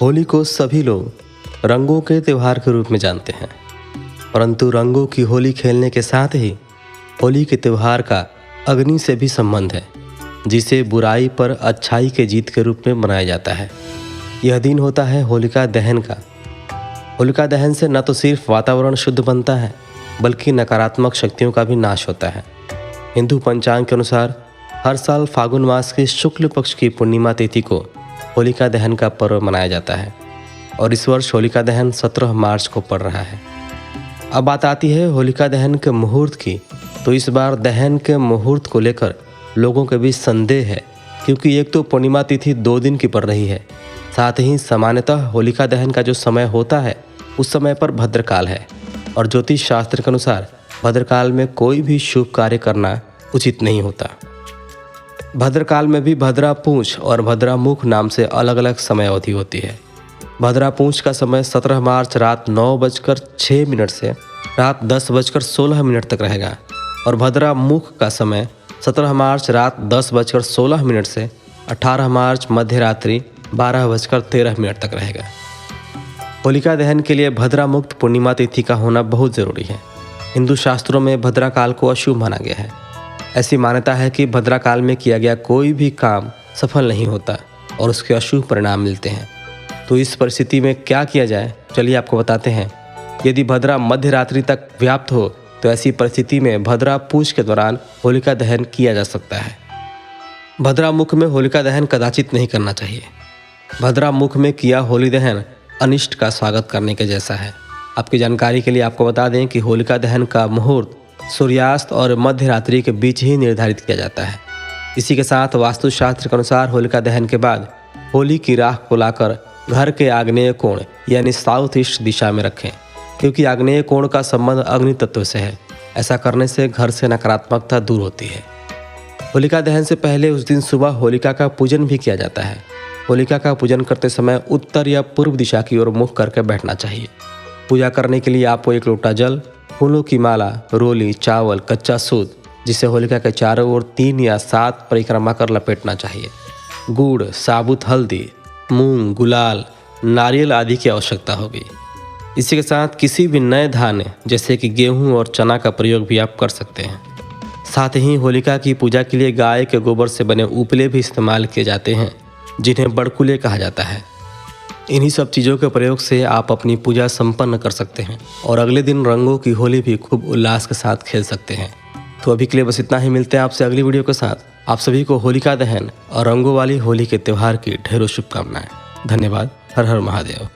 होली को सभी लोग रंगों के त्यौहार के रूप में जानते हैं, परंतु रंगों की होली खेलने के साथ ही होली के त्यौहार का अग्नि से भी संबंध है, जिसे बुराई पर अच्छाई के जीत के रूप में मनाया जाता है। यह दिन होता है होलिका दहन का। होलिका दहन से न तो सिर्फ वातावरण शुद्ध बनता है, बल्कि नकारात्मक शक्तियों का भी नाश होता है। हिंदू पंचांग के अनुसार हर साल फागुन मास की शुक्ल पक्ष की पूर्णिमा तिथि को होलिका दहन का पर्व मनाया जाता है और इस वर्ष होलिका दहन 17 मार्च को पड़ रहा है। अब बात आती है होलिका दहन के मुहूर्त की, तो इस बार दहन के मुहूर्त को लेकर लोगों के बीच संदेह है, क्योंकि एक तो पूर्णिमा तिथि 2 दिन की पड़ रही है, साथ ही सामान्यतः होलिका दहन का जो समय होता है उस समय पर भद्रकाल है और ज्योतिष शास्त्र के अनुसार भद्रकाल में कोई भी शुभ कार्य करना उचित नहीं होता। भद्रकाल में भी भद्रा पूंछ और भद्रा मुख नाम से अलग अलग समय अवधि होती है। भद्रा पूंछ का समय 17 मार्च रात 9:06 से रात 10:16 तक रहेगा और भद्रा मुख का समय 17 मार्च रात 10:16 से 18 मार्च मध्य रात्रि 12:13 तक रहेगा। होलिका दहन के लिए भद्रा मुक्त पूर्णिमा तिथि का होना बहुत ज़रूरी है। हिंदू शास्त्रों में भद्रा काल को अशुभ माना गया है। ऐसी मान्यता है कि भद्रा काल में किया गया कोई भी काम सफल नहीं होता और उसके अशुभ परिणाम मिलते हैं। तो इस परिस्थिति में क्या किया जाए, चलिए आपको बताते हैं। यदि भद्रा मध्य रात्रि तक व्याप्त हो तो ऐसी परिस्थिति में भद्रा पूछ के दौरान होलिका दहन किया जा सकता है। भद्रा मुख में होलिका दहन कदाचित नहीं करना चाहिए। भद्रा मुख में किया होली दहन अनिष्ट का स्वागत करने के जैसा है। आपकी जानकारी के लिए आपको बता दें कि होलिका दहन का मुहूर्त सूर्यास्त और मध्य रात्रि के बीच ही निर्धारित किया जाता है। इसी के साथ वास्तुशास्त्र के अनुसार होलिका दहन के बाद होली की राख को लाकर घर के आग्नेय कोण यानी साउथ ईस्ट दिशा में रखें, क्योंकि आग्नेय कोण का संबंध अग्नि तत्व से है। ऐसा करने से घर से नकारात्मकता दूर होती है। होलिका दहन से पहले उस दिन सुबह होलिका का पूजन भी किया जाता है। होलिका का पूजन करते समय उत्तर या पूर्व दिशा की ओर मुख करके बैठना चाहिए। पूजा करने के लिए आपको 1 लोटा जल, फूलों की माला, रोली, चावल, कच्चा सूत, जिसे होलिका के चारों ओर 3 या 7 परिक्रमा कर लपेटना चाहिए, गुड़, साबुत हल्दी, मूंग, गुलाल, नारियल आदि की आवश्यकता होगी। इसी के साथ किसी भी नए धान्य जैसे कि गेहूं और चना का प्रयोग भी आप कर सकते हैं। साथ ही होलिका की पूजा के लिए गाय के गोबर से बने उपले भी इस्तेमाल किए जाते हैं, जिन्हें बड़कुले कहा जाता है। इन्हीं सब चीज़ों के प्रयोग से आप अपनी पूजा संपन्न कर सकते हैं और अगले दिन रंगों की होली भी खूब उल्लास के साथ खेल सकते हैं। तो अभी के लिए बस इतना ही। मिलते हैं आपसे अगली वीडियो के साथ। आप सभी को होलिका दहन और रंगों वाली होली के त्यौहार की ढेरों शुभकामनाएं। धन्यवाद। हर हर महादेव।